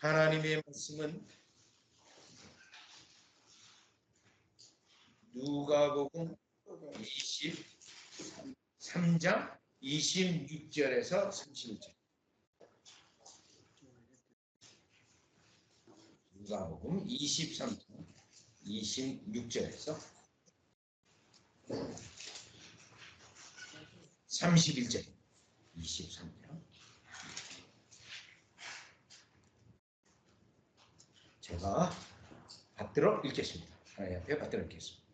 하나님의 말씀은 누가복음 23장 26절에서 31절. 누가복음 23장 26절에서 31절. 23장. 제가 받들어 읽겠습니다. 하나님 앞에 받들어 읽겠습니다.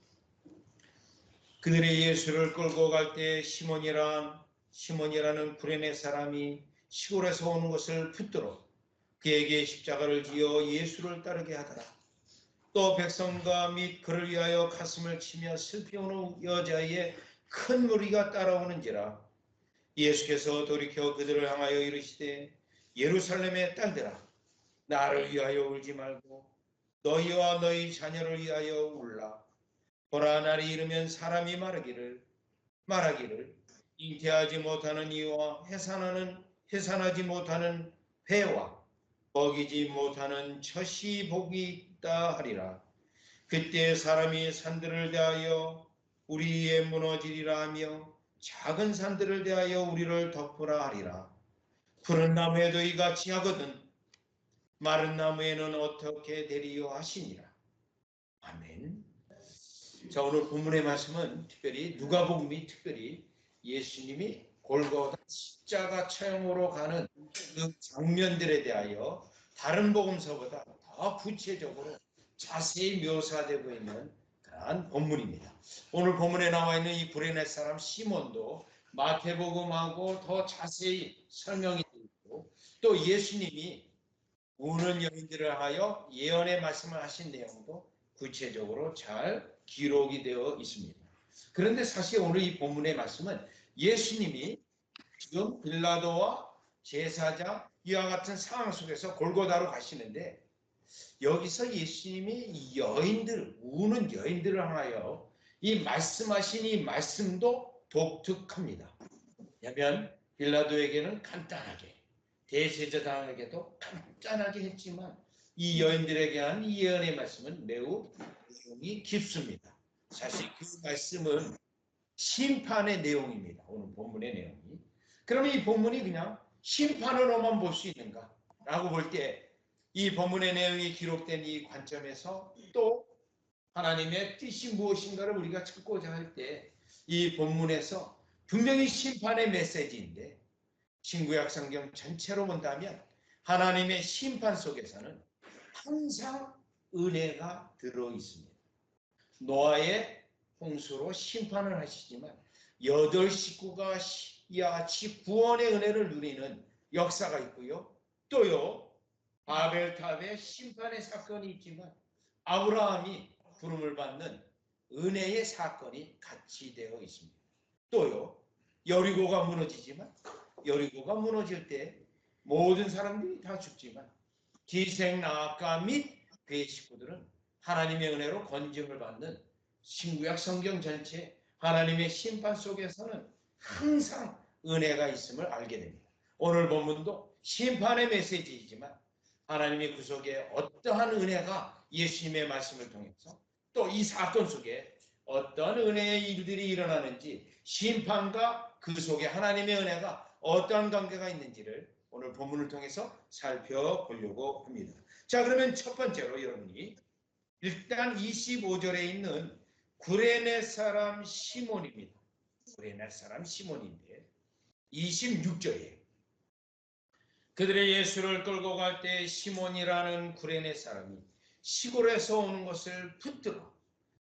그들이 예수를 끌고 갈 때 시몬이라는 구레네 사람이 시골에서 오는 것을 붙들어 그에게 십자가를 지어 예수를 따르게 하더라. 또 백성과 및 그를 위하여 가슴을 치며 슬피우는 여자의 큰 무리가 따라오는지라. 예수께서 돌이켜 그들을 향하여 이르시되 예루살렘의 딸들아, 나를 위하여 울지 말고 너희와 너희 자녀를 위하여 울라. 보라, 날이 이르면 사람이 말하기를 잉태하지 못하는 이와 해산하지 못하는 배와 먹이지 못하는 젖이 복이 있다 하리라. 그때 사람이 산들을 대하여 우리 위에 무너지리라 하며 작은 산들을 대하여 우리를 덮으라 하리라. 푸른 나무에도 이같이 하거든 마른 나무에는 어떻게 되리요 하시니라. 아멘. 자, 오늘 본문의 말씀은 특별히 누가복음이 특별히 예수님이 골고다 십자가 처형으로 가는 그 장면들에 대하여 다른 복음서보다 더 구체적으로 자세히 묘사되고 있는 그러한 본문입니다. 오늘 본문에 나와 있는 이 구레네 사람 시몬도 마태복음하고 더 자세히 설명이 되어 있고, 또 예수님이 우는 여인들을 하여 예언의 말씀을 하신 내용도 구체적으로 잘 기록이 되어 있습니다. 그런데 사실 오늘 이 본문의 말씀은 예수님이 지금 빌라도와 제사장 이와 같은 상황 속에서 골고다로 가시는데, 여기서 예수님이 우는 여인들을 향하여 이 말씀하신 이 말씀도 독특합니다. 왜냐하면 빌라도에게는 간단하게, 대제사장에게도 간단하게 했지만 이 여인들에게 한 이 예언의 말씀은 매우 내용이 깊습니다. 사실 그 말씀은 심판의 내용입니다. 오늘 본문의 내용이. 그러면 이 본문이 그냥 심판으로만 볼 수 있는가? 라고 볼 때 이 본문의 내용이 기록된 이 관점에서 또 하나님의 뜻이 무엇인가를 우리가 찾고자 할 때 이 본문에서 분명히 심판의 메시지인데, 신구약 성경 전체로 본다면 하나님의 심판 속에서는 항상 은혜가 들어 있습니다. 노아의 홍수로 심판을 하시지만 8식구가 같이 구원의 은혜를 누리는 역사가 있고요. 또요, 바벨탑의 심판의 사건이 있지만 아브라함이 부름을 받는 은혜의 사건이 같이 되어 있습니다. 또요, 여리고가 무너지지만 여리고가 무너질 때 모든 사람들이 다 죽지만 기생 나아가 및 그의 식구들은 하나님의 은혜로 건짐을 받는 신구약 성경 전체 하나님의 심판 속에서는 항상 은혜가 있음을 알게 됩니다. 오늘 본문도 심판의 메시지이지만 하나님의 구속에 어떠한 은혜가 예수님의 말씀을 통해서 또 이 사건 속에 어떤 은혜의 일들이 일어나는지, 심판과 그 속에 하나님의 은혜가 어떠한 관계가 있는지를 오늘 본문을 통해서 살펴보려고 합니다. 자, 그러면 첫 번째로 여러분이 일단 25절에 있는 구레네 사람 시몬입니다. 구레네 사람 시몬인데 26절이에요. 그들의 예수를 끌고 갈 때 시몬이라는 구레네 사람이 시골에서 오는 것을 붙들어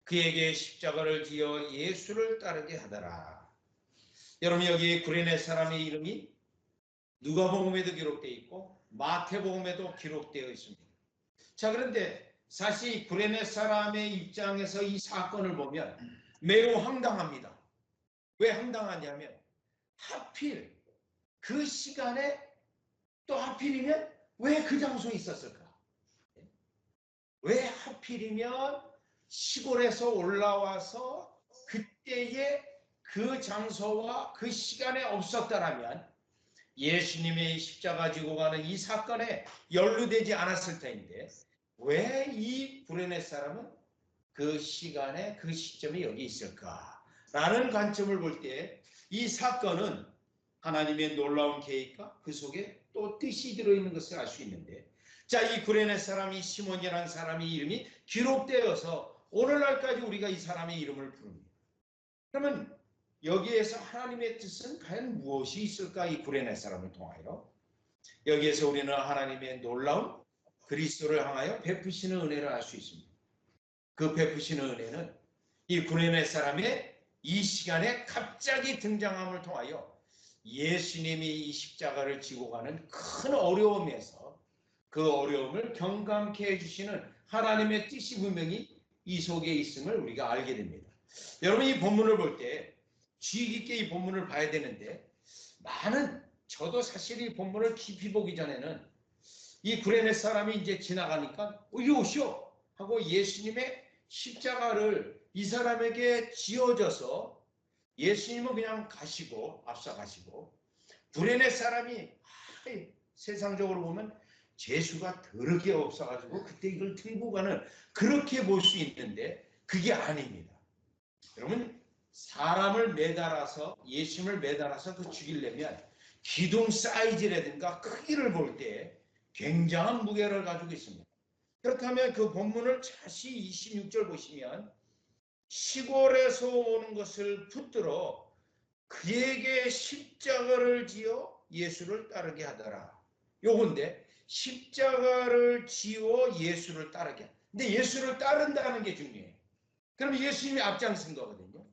그에게 십자가를 지어 예수를 따르게 하더라. 여러분, 여기 구레네 사람의 이름이 누가복음에도 기록되어 있고 마태복음에도 기록되어 있습니다. 자, 그런데 사실 구레네 사람의 입장에서 이 사건을 보면 매우 황당합니다. 왜 황당하냐면 하필 그 시간에 또 하필이면 왜 그 장소에 있었을까? 왜 하필이면 시골에서 올라와서 그때의 그 장소와 그 시간에 없었다라면 예수님의 십자가 지고 가는 이 사건에 연루되지 않았을 터인데 왜 이 구레네 사람은 그 시간에 그 시점에 여기 있을까라는 관점을 볼 때 이 사건은 하나님의 놀라운 계획과 그 속에 또 뜻이 들어있는 것을 알 수 있는데, 자, 이 구레네 사람이 시몬이라는 사람의 이름이 기록되어서 오늘날까지 우리가 이 사람의 이름을 부릅니다. 그러면 여기에서 하나님의 뜻은 과연 무엇이 있을까? 이 구레네 사람을 통하여 여기에서 우리는 하나님의 놀라운 그리스도를 향하여 베푸시는 은혜를 알 수 있습니다. 그 베푸시는 은혜는 이 구레네 사람의 이 시간에 갑자기 등장함을 통하여 예수님이 이 십자가를 지고 가는 큰 어려움에서 그 어려움을 경감케 해주시는 하나님의 뜻이 분명히 이 속에 있음을 우리가 알게 됩니다. 여러분, 이 본문을 볼 때 주의 깊게 이 본문을 봐야 되는데, 저도 사실 이 본문을 깊이 보기 전에는 이 구레네 사람이 이제 지나가니까 이리 오시오 하고 예수님의 십자가를 이 사람에게 지어져서 예수님은 그냥 가시고 앞서가시고, 구레네 사람이 세상적으로 보면 재수가 더럽게 없어가지고 그때 이걸 들고 가는, 그렇게 볼 수 있는데 그게 아닙니다. 여러분, 사람을 매달아서 예수님을 매달아서 그 죽이려면 기둥 사이즈라든가 크기를 볼 때 굉장한 무게를 가지고 있습니다. 그렇다면 그 본문을 자세히 26절 보시면 시골에서 오는 것을 붙들어 그에게 십자가를 지어 예수를 따르게 하더라. 요건데 십자가를 지어 예수를 따르게. 근데 예수를 따른다는 게 중요해요. 그럼 예수님이 앞장선 거거든요.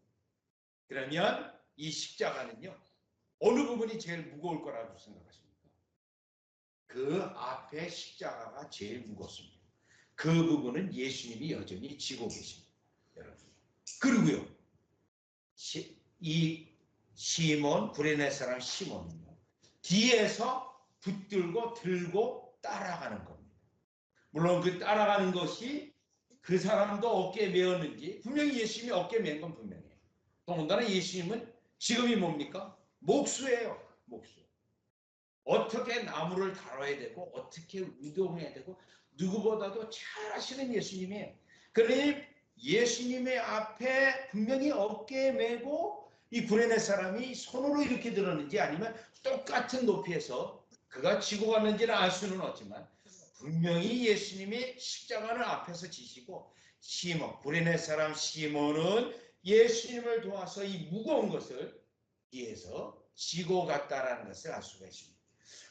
그러면 이 십자가는요, 어느 부분이 제일 무거울 거라고 생각하십니까? 그 앞에 십자가가 제일 무겁습니다. 그 부분은 예수님이 여전히 지고 계십니다. 여러분. 그리고요, 이 시몬, 구레네 사람 시몬은요, 뒤에서 붙들고 들고 따라가는 겁니다. 물론 그 따라가는 것이 그 사람도 어깨에 메었는지, 분명히 예수님이 어깨에 맨 건 분명해요. 더군다나 예수님은 지금이 뭡니까? 목수예요. 목수. 어떻게 나무를 다뤄야 되고 어떻게 운동해야 되고 누구보다도 잘 아시는 예수님이에요. 그러니 예수님의 앞에 분명히 어깨에 메고 이 구레네 사람이 손으로 이렇게 들었는지 아니면 똑같은 높이에서 그가 지고 갔는지는 알 수는 없지만 분명히 예수님이 십자가를 앞에서 지시고 시몬, 구레네 사람 시몬은 예수님을 도와서 이 무거운 것을 뒤에서 지고 갔다라는 것을 알 수가 있습니다.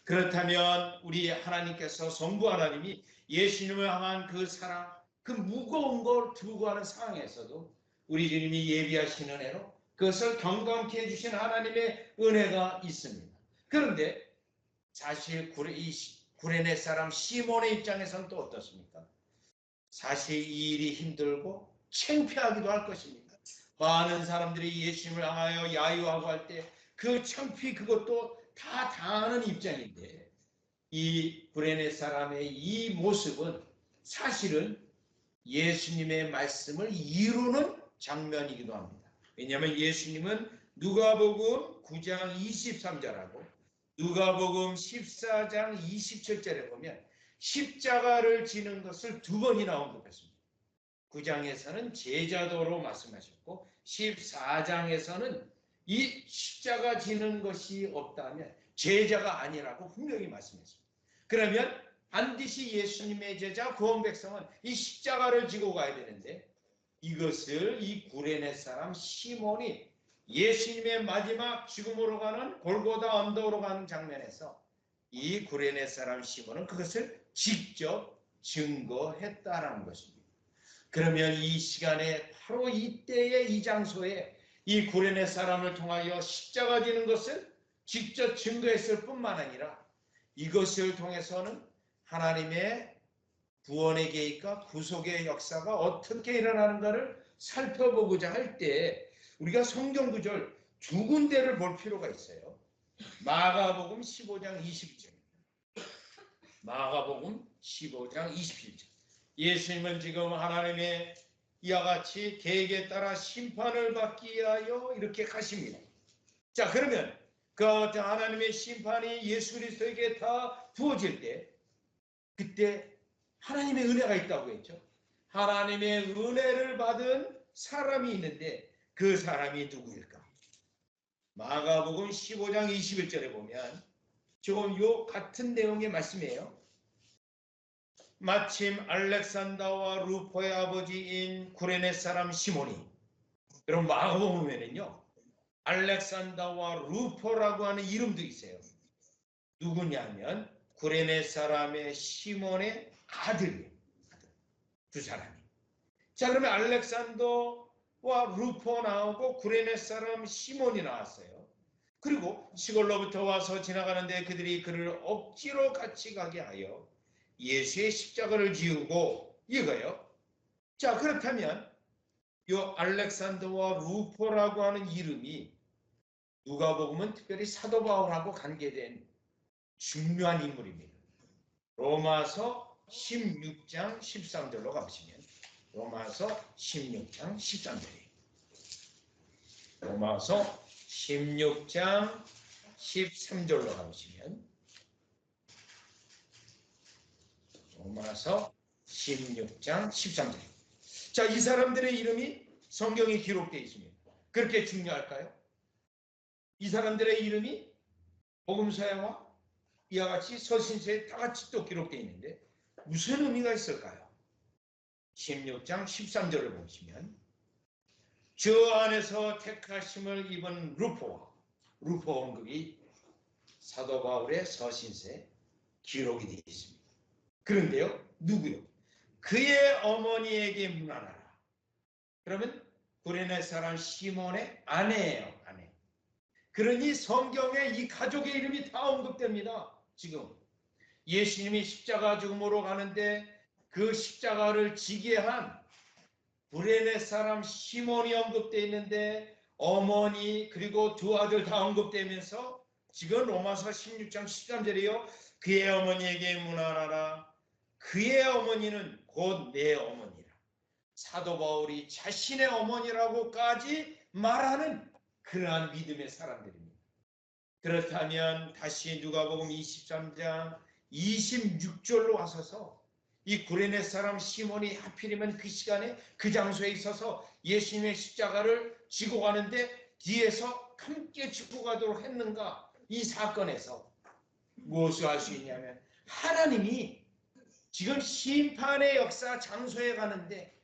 그렇다면 우리 하나님께서 성부 하나님이 예수님을 향한 그 사랑, 그 무거운 걸 들고 가는 상황에서도 우리 주님이 예비하시는 애로 그것을 경감케 해주신 하나님의 은혜가 있습니다. 그런데 사실 구레네 사람 시몬의 입장에서는 또 어떻습니까? 사실 이 일이 힘들고 창피하기도 할 것입니다. 많은 사람들이 예수님을 향하여 야유하고 할 때 그 창피, 그것도 다 당하는 입장인데, 이 구레네 사람의 이 모습은 사실은 예수님의 말씀을 이루는 장면이기도 합니다. 왜냐하면 예수님은 누가복음 9장 23절하고 누가복음 14장 27절에 보면 십자가를 지는 것을 두 번이나 언급했습니다. 9장에서는 제자도로 말씀하셨고 14장에서는 이 십자가 지는 것이 없다면 제자가 아니라고 분명히 말씀했습니다. 그러면 반드시 예수님의 제자 구원 백성은 이 십자가를 지고 가야 되는데, 이것을 이 구레네 사람 시몬이 예수님의 마지막 죽음으로 가는 골고다 언덕으로 가는 장면에서 이 구레네 사람 시몬은 그것을 직접 증거했다라는 것입니다. 그러면 이 시간에 바로 이때의 이 장소에 이 구레네 사람을 통하여 십자가 지는 것을 직접 증거했을 뿐만 아니라 이것을 통해서는 하나님의 구원의 계획과 구속의 역사가 어떻게 일어나는가를 살펴보고자 할 때 우리가 성경 구절 두 군데를 볼 필요가 있어요. 마가복음 15장 22절입니다. 마가복음 15장 27절. 예수님은 지금 하나님의 이와 같이 계획에 따라 심판을 받기 위하여 이렇게 가십니다. 자, 그러면 그 하나님의 심판이 예수 그리스도에게 다 부어질 때 그때 하나님의 은혜가 있다고 했죠. 하나님의 은혜를 받은 사람이 있는데 그 사람이 누구일까? 마가복음 15장 21절에 보면 조금 요 같은 내용의 말씀이에요. 마침 알렉산더와 루포의 아버지인 구레네 사람 시몬이, 여러분 마가복음에는요 알렉산더와 루포라고 하는 이름도 있어요. 누구냐면 구레네 사람의 시몬의 아들이에요. 두 사람이. 자, 그러면 알렉산더와 루포 나오고 구레네 사람 시몬이 나왔어요. 그리고 시골로부터 와서 지나가는데 그들이 그를 억지로 같이 가게 하여 예수의 십자가를 지우고, 이거요. 자, 그렇다면 이 알렉산더와 루포라고 하는 이름이 누가복음은 특별히 사도 바울하고 관계된 중요한 인물입니다. 로마서 16장 13절로 가보시면, 로마서 16장 13절이에요. 로마서 16장 13절로 가보시면, 로마서 16장 13절이에요. 자, 이 사람들의 이름이 성경에 기록되어 있습니다. 그렇게 중요할까요? 이 사람들의 이름이 복음서에와 이와 같이 서신서에 다 같이 또 기록되어 있는데 무슨 의미가 있을까요? 16장 13절을 보시면 저 안에서 택하심을 입은 루포 언급이 사도 바울의 서신서에 기록이 되어 있습니다. 그런데요, 누구요? 그의 어머니에게 문안하라. 그러면 구레네 사람 시몬의 아내예요, 아내. 그러니 성경에 이 가족의 이름이 다 언급됩니다. 지금 예수님이 십자가 죽음으로 가는데 그 십자가를 지게 한 구레네 사람 시몬이 언급되어 있는데 어머니 그리고 두 아들 다 언급되면서 지금 로마서 16장 13절이요. 그의 어머니에게 문안하라. 그의 어머니는 곧 내 어머니라. 사도 바울이 자신의 어머니라고까지 말하는 그러한 믿음의 사람들입니다. 그렇다면 다시 누가복음 23장 26절로 와서서 이 구레네 사람 시몬이 하필이면 그 시간에 그 장소에 있어서 예수님의 십자가를 지고 가는데 뒤에서 함께 지고 가도록 했는가? 이 사건에서 무엇을 알 수 있냐면 하나님이 지금 심판의 역사 장소에 가는데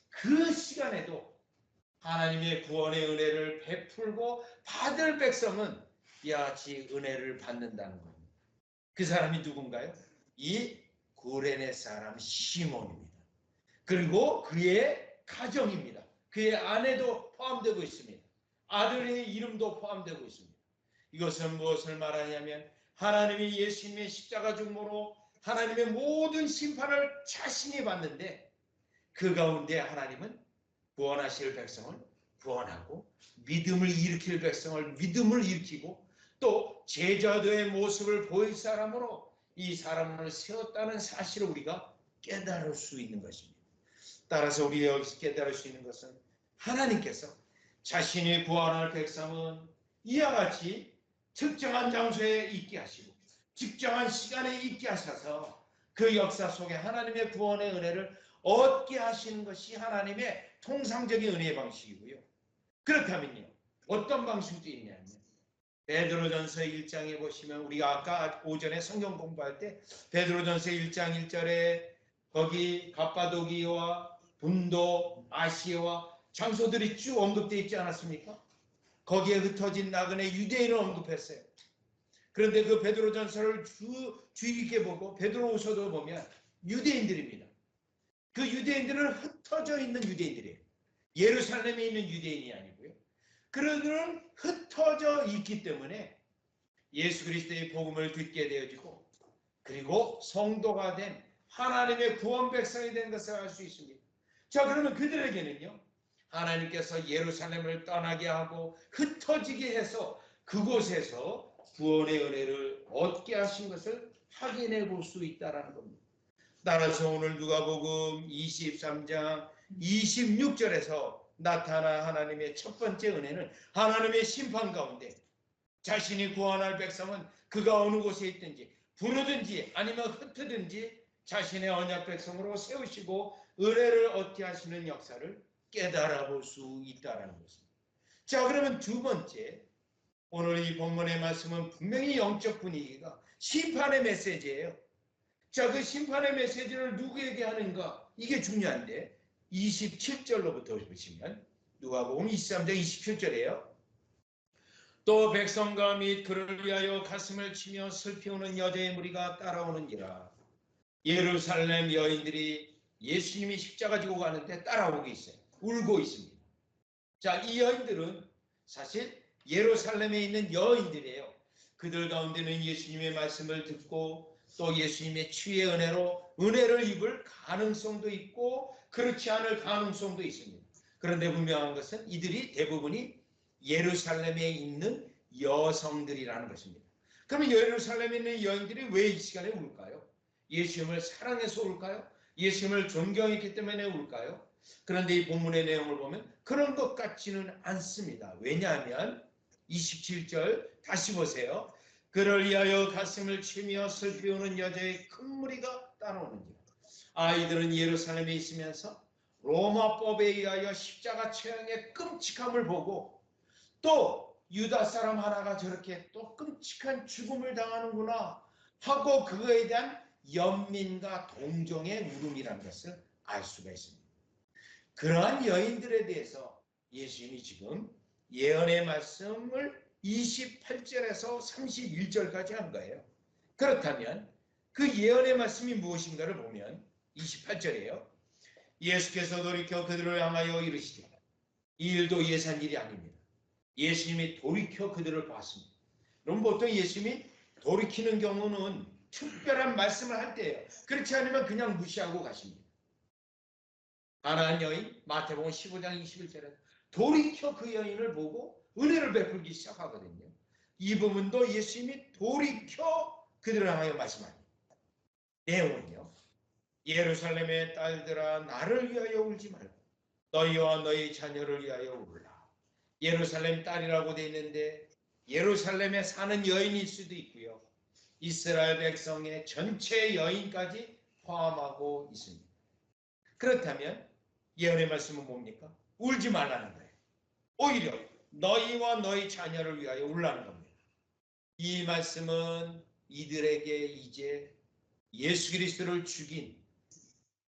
그 시간에도 하나님의 구원의 은혜를 베풀고 받을 백성은 이와 같이 은혜를 받는다는 겁니다. 그 사람이 누군가요? 이 구레네 사람 시몬입니다. 그리고 그의 가정입니다. 그의 아내도 포함되고 있습니다. 아들의 이름도 포함되고 있습니다. 이것은 무엇을 말하냐면 하나님이 예수님의 십자가 죽음으로 하나님의 모든 심판을 자신이 받는데 그 가운데 하나님은 구원하실 백성을 구원하고 믿음을 일으킬 백성을 믿음을 일으키고 또 제자도의 모습을 보일 사람으로 이 사람을 세웠다는 사실을 우리가 깨달을 수 있는 것입니다. 따라서 우리가 여기서 깨달을 수 있는 것은 하나님께서 자신이 구원할 백성은 이와 같이 특정한 장소에 있게 하시고 특정한 시간에 있게 하셔서 그 역사 속에 하나님의 구원의 은혜를 얻게 하시는 것이 하나님의 통상적인 은혜의 방식이고요. 그렇다면요, 어떤 방식도 있냐면 베드로전서 1장에 보시면 우리가 아까 오전에 성경 공부할 때 베드로전서 1장 1절에 거기 갑바도기와 분도, 아시아와 장소들이 쭉 언급되어 있지 않았습니까? 거기에 흩어진 나그네 유대인을 언급했어요. 그런데 그 베드로전서를 주의 깊게 보고 베드로후서도 보면 유대인들입니다. 그 유대인들은 흩어져 있는 유대인들이에요. 예루살렘에 있는 유대인이 아니고요. 그들은 흩어져 있기 때문에 예수 그리스도의 복음을 듣게 되어지고 그리고 성도가 된 하나님의 구원 백성이 된 것을 알 수 있습니다. 자, 그러면 그들에게는요, 하나님께서 예루살렘을 떠나게 하고 흩어지게 해서 그곳에서 구원의 은혜를 얻게 하신 것을 확인해 볼 수 있다는 겁니다. 따라서 오늘 누가복음 23장 26절에서 나타난 하나님의 첫 번째 은혜는 하나님의 심판 가운데 자신이 구원할 백성은 그가 어느 곳에 있든지 부르든지 아니면 흩트든지 자신의 언약 백성으로 세우시고 은혜를 얻게 하시는 역사를 깨달아 볼 수 있다는 것입니다. 자, 그러면 두 번째, 오늘 이 본문의 말씀은 분명히 영적 분위기가 심판의 메시지예요. 자, 그 심판의 메시지를 누구에게 하는가? 이게 중요한데 27절로부터 보시면 누가복음 23장 27절이에요. 또 백성과 및 그를 위하여 가슴을 치며 슬피 우는 여자의 무리가 따라오는지라. 예루살렘 여인들이 예수님이 십자가 지고 가는데 따라오고 있어요. 울고 있습니다. 자, 이 여인들은 사실 예루살렘에 있는 여인들이에요. 그들 가운데는 예수님의 말씀을 듣고 또 예수님의 치유의 은혜로 은혜를 입을 가능성도 있고 그렇지 않을 가능성도 있습니다. 그런데 분명한 것은 이들이 대부분이 예루살렘에 있는 여성들이라는 것입니다. 그러면 예루살렘에 있는 여인들이 왜 이 시간에 울까요? 예수님을 사랑해서 울까요? 예수님을 존경했기 때문에 울까요? 그런데 이 본문의 내용을 보면 그런 것 같지는 않습니다. 왜냐하면 27절 다시 보세요. 그를 위하여 가슴을 치며 슬피 우는 여자의 큰 무리가 따라오는지라. 아이들은 예루살렘에 있으면서 로마법에 의하여 십자가 처형의 끔찍함을 보고 또 유다 사람 하나가 저렇게 또 끔찍한 죽음을 당하는구나 하고 그거에 대한 연민과 동정의 울음이라는 것을 알 수가 있습니다. 그러한 여인들에 대해서 예수님이 지금 예언의 말씀을 28절에서 31절까지 한 거예요. 그렇다면 그 예언의 말씀이 무엇인가를 보면 28절이에요. 예수께서 돌이켜 그들을 향하여 이르시되 이 일도 예산 일이 아닙니다. 예수님이 돌이켜 그들을 봤습니다. 그럼 보통 예수님이 돌이키는 경우는 특별한 말씀을 할 때예요. 그렇지 않으면 그냥 무시하고 가십니다. 가나안 여인 마태복음 15장 21절에 돌이켜 그 여인을 보고 은혜를 베풀기 시작하거든요. 이 부분도 예수님이 돌이켜 그들을 향하여 말씀합니다. 내용은요. 예루살렘의 딸들아 나를 위하여 울지 말고 너희와 너희 자녀를 위하여 울라. 예루살렘 딸이라고 되어 있는데 예루살렘에 사는 여인일 수도 있고요. 이스라엘 백성의 전체 여인까지 포함하고 있습니다. 그렇다면 예언의 말씀은 뭡니까? 울지 말라는 거예요. 오히려 너희와 너희 자녀를 위하여 울라는 겁니다. 이 말씀은 이들에게 이제 예수 그리스도를 죽인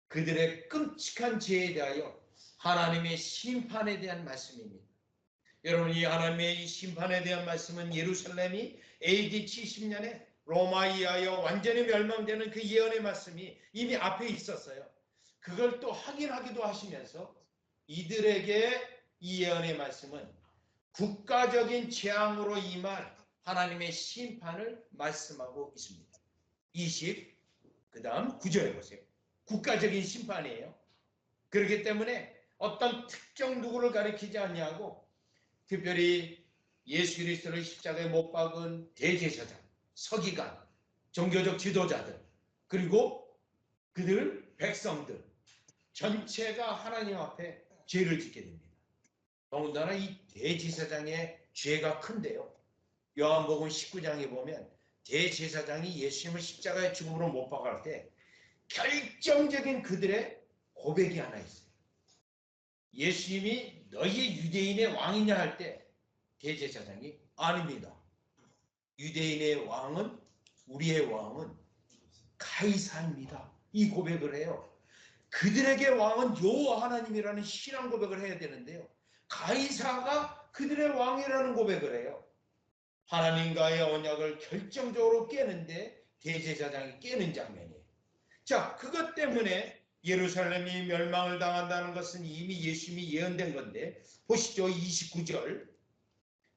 그들의 끔찍한 죄에 대하여 하나님의 심판에 대한 말씀입니다. 여러분, 이 하나님의 이 심판에 대한 말씀은 예루살렘이 AD 70년에 로마에 의하여 완전히 멸망되는 그 예언의 말씀이 이미 앞에 있었어요. 그걸 또 확인하기도 하시면서 이들에게 이 예언의 말씀은 국가적인 재앙으로 임할 하나님의 심판을 말씀하고 있습니다. 20, 9절에 보세요. 국가적인 심판이에요. 그렇기 때문에 어떤 특정 누구를 가리키지 않냐고 특별히 예수 그리스도를 십자가에 못 박은 대제사장, 서기관, 종교적 지도자들 그리고 그들 백성들 전체가 하나님 앞에 죄를 짓게 됩니다. 더군다나 이 대제사장의 죄가 큰데요. 요한복음 19장에 보면 대제사장이 예수님을 십자가의 죽음으로 못 박을 때 결정적인 그들의 고백이 하나 있어요. 예수님이 너희 유대인의 왕이냐 할 때 대제사장이 아닙니다. 유대인의 왕은 우리의 왕은 가이사입니다. 이 고백을 해요. 그들에게 왕은 여호와 하나님이라는 신앙 고백을 해야 되는데요. 가이사가 그들의 왕이라는 고백을 해요. 하나님과의 언약을 결정적으로 깨는데 대제사장이 깨는 장면이에요. 자, 그것 때문에 예루살렘이 멸망을 당한다는 것은 이미 예수님이 예언된 건데 보시죠. 29절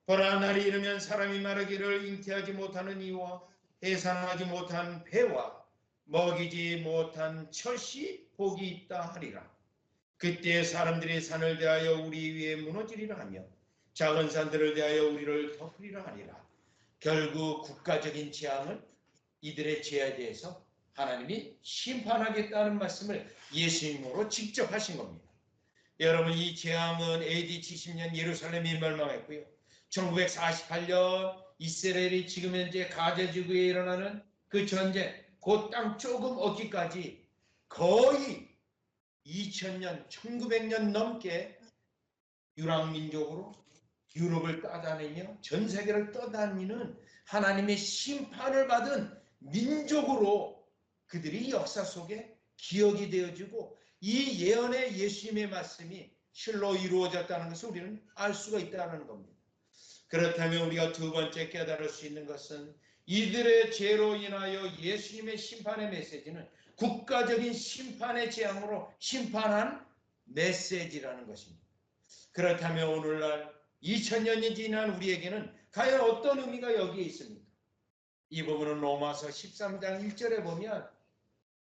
보라 날이 이르면 사람이 말하기를 잉태하지 못하는 이와 해산하지 못한 배와 먹이지 못한 젖이 복이 있다 하리라. 그때 사람들이 산을 대하여 우리 위에 무너지리라 하며 작은 산들을 대하여 우리를 덮으리라 하리라. 결국 국가적인 재앙을 이들의 죄에 대해서 하나님이 심판하겠다는 말씀을 예수님으로 직접 하신 겁니다. 여러분, 이 재앙은 AD 70년 예루살렘이 멸망했고요. 1948년 이스라엘이 지금 현재 가자 지구에 일어나는 그 전쟁, 그 땅 조금 얻기까지 거의 2000년, 1900년 넘게 유랑민족으로 유럽을 떠다니며 전 세계를 떠다니는 하나님의 심판을 받은 민족으로 그들이 역사 속에 기억이 되어지고 이 예언의 예수님의 말씀이 실로 이루어졌다는 것을 우리는 알 수가 있다는 겁니다. 그렇다면 우리가 두 번째 깨달을 수 있는 것은 이들의 죄로 인하여 예수님의 심판의 메시지는 국가적인 심판의 재앙으로 심판한 메시지라는 것입니다. 그렇다면 오늘날 2000년이 지난 우리에게는 과연 어떤 의미가 여기에 있습니까? 이 부분은 로마서 13장 1절에 보면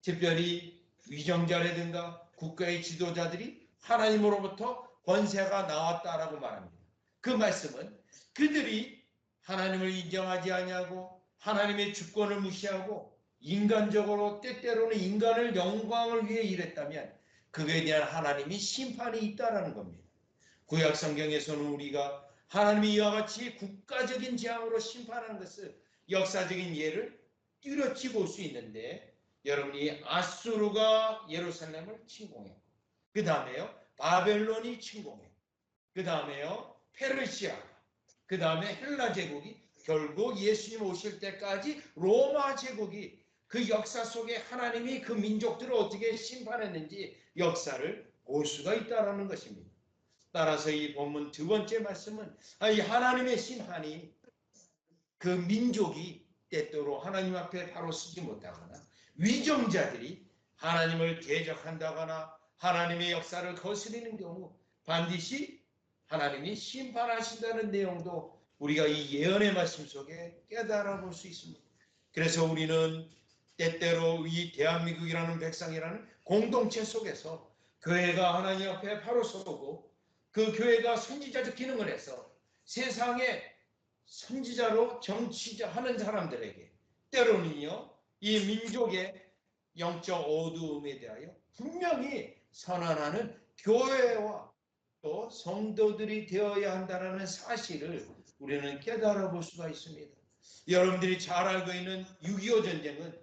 특별히 위정자라든가 국가의 지도자들이 하나님으로부터 권세가 나왔다라고 말합니다. 그 말씀은 그들이 하나님을 인정하지 아니하고 하나님의 주권을 무시하고 인간적으로 때때로는 인간을 영광을 위해 일했다면 그에 대한 하나님이 심판이 있다라는 겁니다. 구약 성경에서는 우리가 하나님이 이와 같이 국가적인 재앙으로 심판하는 것을 역사적인 예를 뚜렷이 볼 수 있는데 여러분이 아수르가 예루살렘을 침공했고 그 다음에요 바벨론이 침공했고 그 다음에요 페르시아 그 다음에 헬라 제국이 결국 예수님 오실 때까지 로마 제국이 그 역사 속에 하나님이 그 민족들을 어떻게 심판했는지 역사를 볼 수가 있다는 것입니다. 따라서 이 본문 두 번째 말씀은 이 하나님의 심판이 그 민족이 때때로 하나님 앞에 바로 서지 못하거나 위정자들이 하나님을 대적한다거나 하나님의 역사를 거스르는 경우 반드시 하나님이 심판하신다는 내용도 우리가 이 예언의 말씀 속에 깨달아 볼 수 있습니다. 그래서 우리는 때때로 이 대한민국이라는 백성이라는 공동체 속에서 교회가 하나님 앞에 바로 서고 그 교회가 선지자적 기능을 해서 세상에 선지자로 정치자 하는 사람들에게 때로는요 이 민족의 영적 어두움에 대하여 분명히 선언하는 교회와 또 성도들이 되어야 한다는 사실을 우리는 깨달아 볼 수가 있습니다. 여러분들이 잘 알고 있는 6.25 전쟁은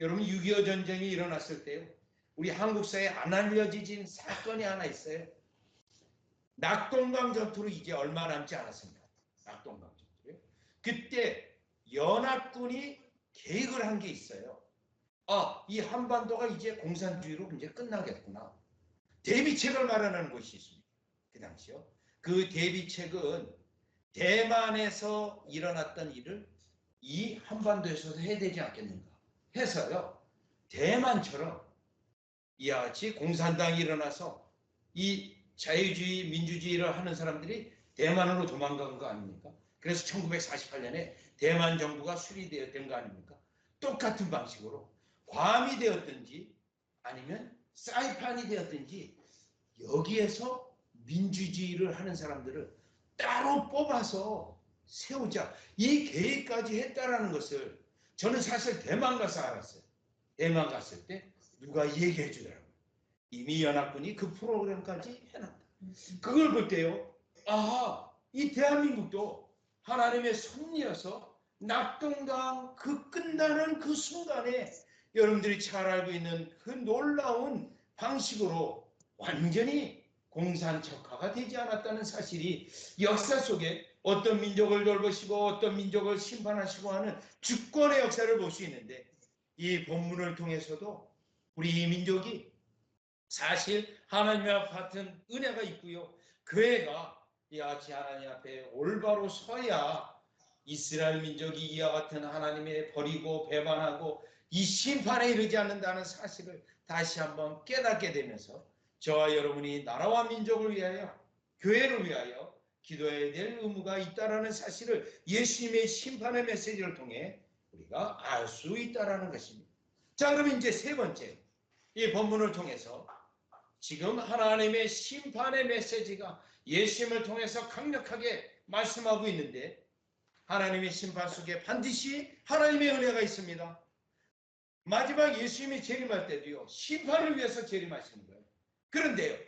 여러분 6.25 전쟁이 일어났을 때요 우리 한국 사회에 안 알려진 사건이 하나 있어요. 낙동강 전투로 이제 얼마 남지 않았습니다. 낙동강 전투요. 그때 연합군이 계획을 한 게 있어요. 이 한반도가 이제 공산주의로 이제 끝나겠구나. 대비책을 마련하는 것이 있습니다. 그 당시요. 그 대비책은 대만에서 일어났던 일을 이 한반도에서도 해야 되지 않겠는가 해서요. 대만처럼 이와 같이 공산당이 일어나서 이 자유주의, 민주주의를 하는 사람들이 대만으로 도망간 거 아닙니까? 그래서 1948년에 대만 정부가 수립된 거 아닙니까? 똑같은 방식으로 괌이 되었든지 아니면 사이판이 되었든지 여기에서 민주주의를 하는 사람들을 따로 뽑아서 세우자 이 계획까지 했다라는 것을 저는 사실 대만 가서 알았어요. 대만 갔을 때 누가 얘기해 주더라고요. 이미 연합군이 그 프로그램까지 해놨다. 그걸 볼 때요. 이 대한민국도 하나님의 섭리여서 낙동강 그 끝나는 그 순간에 여러분들이 잘 알고 있는 그 놀라운 방식으로 완전히 공산적화가 되지 않았다는 사실이 역사 속에 어떤 민족을 돌보시고 어떤 민족을 심판하시고 하는 주권의 역사를 볼 수 있는데 이 본문을 통해서도 우리 이 민족이 사실 하나님 앞 같은 은혜가 있고요. 교회가 이와 같이 하나님 앞에 올바로 서야 이스라엘 민족이 이와 같은 하나님의 버리고 배반하고 이 심판에 이르지 않는다는 사실을 다시 한번 깨닫게 되면서 저와 여러분이 나라와 민족을 위하여 교회를 위하여 기도해야 될 의무가 있다는 사실을 예수님의 심판의 메시지를 통해 우리가 알 수 있다는 것입니다. 자, 그럼 이제 세 번째 이 본문을 통해서 지금 하나님의 심판의 메시지가 예수님을 통해서 강력하게 말씀하고 있는데 하나님의 심판 속에 반드시 하나님의 은혜가 있습니다. 마지막 예수님이 재림할 때도요. 심판을 위해서 재림하시는 거예요. 그런데요.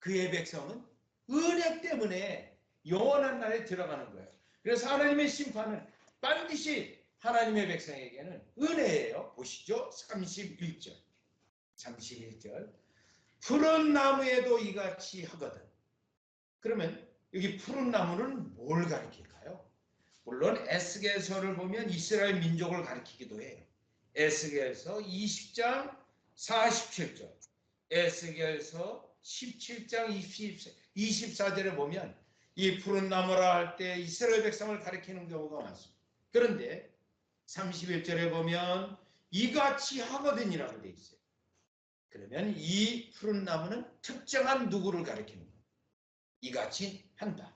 그의 백성은 은혜 때문에 영원한 날에 들어가는 거예요. 그래서 하나님의 심판은 반드시 하나님의 백성에게는 은혜예요. 보시죠. 31절. 31절. 푸른 나무에도 이같이 하거든. 그러면 여기 푸른 나무는 뭘 가리킬까요? 물론 에스겔서를 보면 이스라엘 민족을 가리키기도 해요. 에스겔서 20장 47절, 에스겔서 17장 24절에 보면 이 푸른 나무라 할 때 이스라엘 백성을 가리키는 경우가 많습니다. 그런데 31절에 보면 이같이 하거든이라고 되어 있어요. 그러면 이 푸른 나무는 특정한 누구를 가리키는 거예요. 이같이 한다.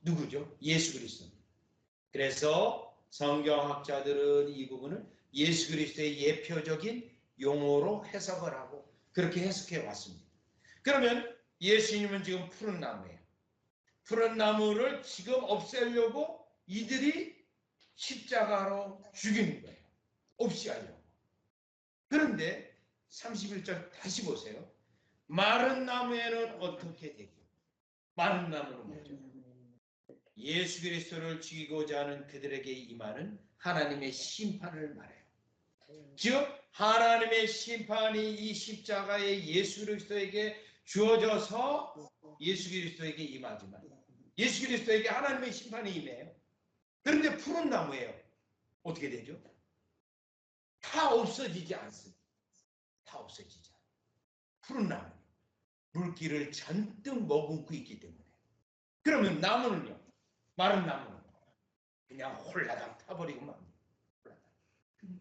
누구죠? 예수 그리스도입니다. 그래서 성경학자들은 이 부분을 예수 그리스도의 예표적인 용어로 해석을 하고 그렇게 해석해 왔습니다. 그러면 예수님은 지금 푸른 나무예요. 푸른 나무를 지금 없애려고 이들이 십자가로 죽이는 거예요. 없이 하려고. 그런데 31절 다시 보세요. 마른 나무에는 어떻게 되죠? 마른 나무는 뭐죠? 예수 그리스도를 죽이고자 하는 그들에게 임하는 하나님의 심판을 말해요. 즉 하나님의 심판이 이 십자가에 예수 그리스도에게 주어져서 예수 그리스도에게 임하지만 예수 그리스도에게 하나님의 심판이 임해요. 그런데 푸른 나무예요. 어떻게 되죠? 다 없어지지 않습니다. 다 없어지지 않아요. 푸른 나무는 물기를 잔뜩 머금고 있기 때문에. 그러면 나무는요? 마른 나무는 그냥 홀라당 타버리고 맙니다.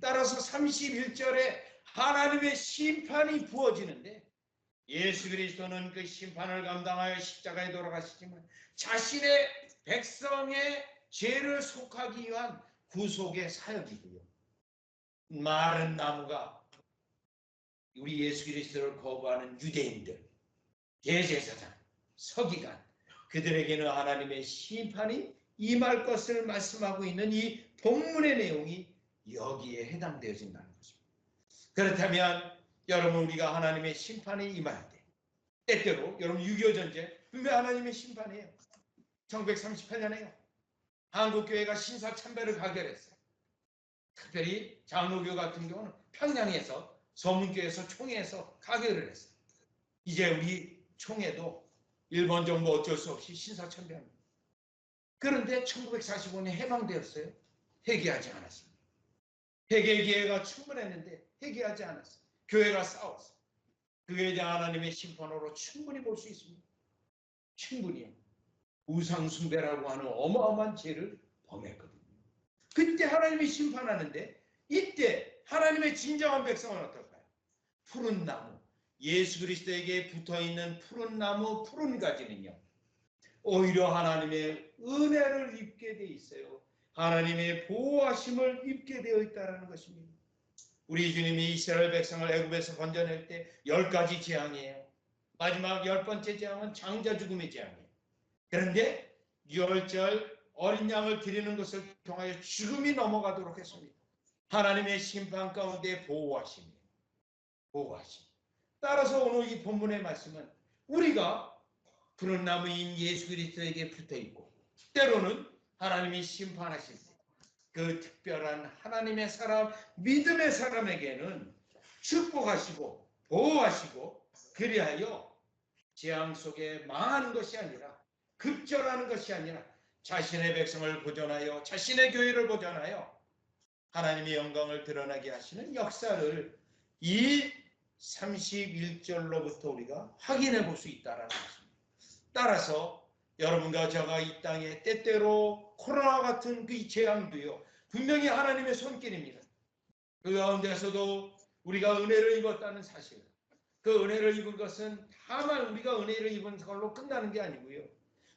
따라서 31절에 하나님의 심판이 부어지는데 예수 그리스도는 그 심판을 감당하여 십자가에 돌아가시지만 자신의 백성의 죄를 속하기 위한 구속의 사역이고요. 마른 나무가 우리 예수 그리스도를 거부하는 유대인들, 대제사장, 서기관, 그들에게는 하나님의 심판이 임할 것을 말씀하고 있는 이 본문의 내용이 여기에 해당되어진다는 것입니다. 그렇다면 여러분 우리가 하나님의 심판이 임할 때 때때로 여러분 6.25 전쟁 왜 하나님의 심판이에요? 1938년에요. 한국교회가 신사참배를 가결했어요. 특별히 장로교 같은 경우는 평양에서 서문교에서 총회에서 가결을 했어요. 이제 우리 총회도 일본 정부 어쩔 수 없이 신사참배합니다. 그런데 1945년에 해방되었어요. 회개하지 않았습니다. 회개 기회가 충분했는데 회개하지 않았어요. 교회가 싸웠어요. 그에 대한 하나님의 심판으로 충분히 볼 수 있습니다. 충분히요. 우상숭배라고 하는 어마어마한 죄를 범했거든요. 그때 하나님이 심판하는데 이때 하나님의 진정한 백성은 어떨까요? 푸른 나무, 예수 그리스도에게 붙어있는 푸른 나무, 푸른 가지는요. 오히려 하나님의 은혜를 입게 돼 있어요. 하나님의 보호하심을 입게 되어 있다는 것입니다. 우리 주님이 이스라엘 백성을 애굽에서 건져낼 때 10가지 재앙이에요. 마지막 10번째 재앙은 장자 죽음의 재앙이에요. 그런데 유월절 어린 양을 드리는 것을 통하여 죽음이 넘어가도록 했습니다. 하나님의 심판 가운데 보호하심이에요. 보호하심. 따라서 오늘 이 본문의 말씀은 우리가 푸른 나무인 예수 그리스도에게 붙어있고 때로는 하나님이 심판하실 때 그 특별한 하나님의 사람, 믿음의 사람에게는 축복하시고 보호하시고 그리하여 재앙 속에 망하는 것이 아니라 급절하는 것이 아니라 자신의 백성을 보존하여 자신의 교회를 보존하여 하나님의 영광을 드러나게 하시는 역사를 이 31절로부터 우리가 확인해 볼 수 있다는 것입니다. 따라서 여러분과 제가 이 땅에 때때로 코로나 같은 그 재앙도요 분명히 하나님의 손길입니다. 그 가운데서도 우리가 은혜를 입었다는 사실, 그 은혜를 입은 것은 다만 우리가 은혜를 입은 걸로 끝나는 게 아니고요.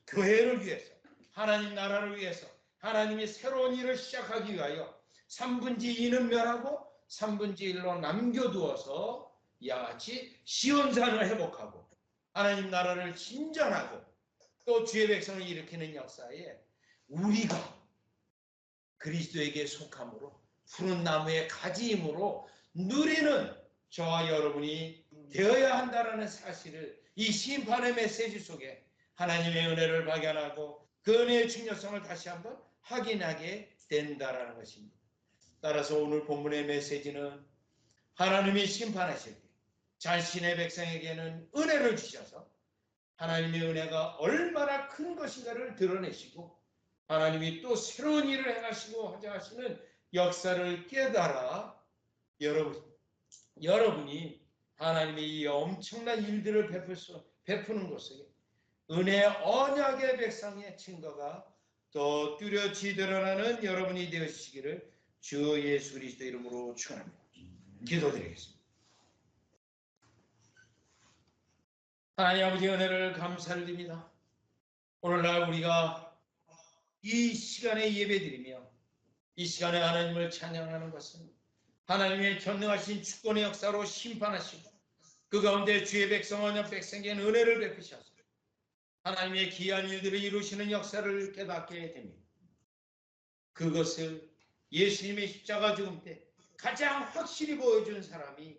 교회를 위해서, 하나님 나라를 위해서 하나님이 새로운 일을 시작하기 위하여 3분의 2는 멸하고 3분의 1로 남겨두어서 이와 같이 시온산을 회복하고 하나님 나라를 진전하고 또 주의 백성을 일으키는 역사에 우리가 그리스도에게 속함으로 푸른 나무의 가지임으로 누리는 저와 여러분이 되어야 한다는 사실을 이 심판의 메시지 속에 하나님의 은혜를 발견하고 그 은혜의 중요성을 다시 한번 확인하게 된다라는 것입니다. 따라서 오늘 본문의 메시지는 하나님이 심판하실 때 자신의 백성에게는 은혜를 주셔서 하나님의 은혜가 얼마나 큰 것인가를 드러내시고 하나님이 또 새로운 일을 행하시고 하자 하시는 역사를 깨달아 여러분이 하나님의 이 엄청난 일들을 베푸는 곳에 은혜 언약의 백성의 증거가 더 뚜렷이 드러나는 여러분이 되시기를 주 예수 그리스도 이름으로 축원합니다. 기도드리겠습니다. 하나님 아버지 은혜를 감사를 드립니다. 오늘날 우리가 이 시간에 예배드리며 이 시간에 하나님을 찬양하는 것은 하나님의 전능하신 주권의 역사로 심판하시고 그 가운데 주의 백성 언약 백성에게는 은혜를 베푸셔서 하나님의 귀한 일들을 이루시는 역사를 깨닫게 됩니다. 그것을 예수님의 십자가 죽음 때 가장 확실히 보여준 사람이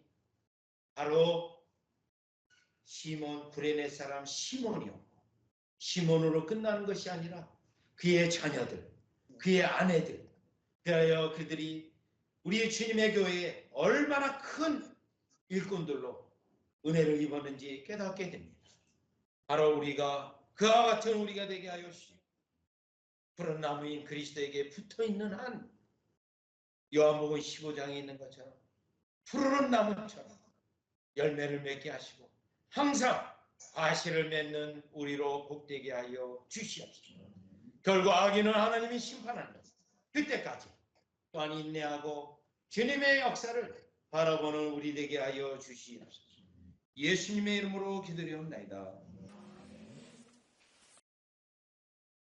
바로 시몬 구레네 사람 시몬이었고 시몬으로 끝나는 것이 아니라 그의 자녀들, 그의 아내들 그하여 그들이 우리 주님의 교회에 얼마나 큰 일꾼들로 은혜를 입었는지 깨닫게 됩니다. 바로 우리가 그와 같은 우리가 되게 하여 주시고 푸른 나무인 그리스도에게 붙어있는 한 요한복음 15장에 있는 것처럼 푸르른 나무처럼 열매를 맺게 하시고 항상 과실을 맺는 우리로 복되게 하여 주시옵소서. 결국 악인은 하나님이 심판한다. 그때까지 또한 인내하고 주님의 역사를 바라보는 우리 되게 하여 주시옵소서. 예수님의 이름으로 기도드리옵나이다.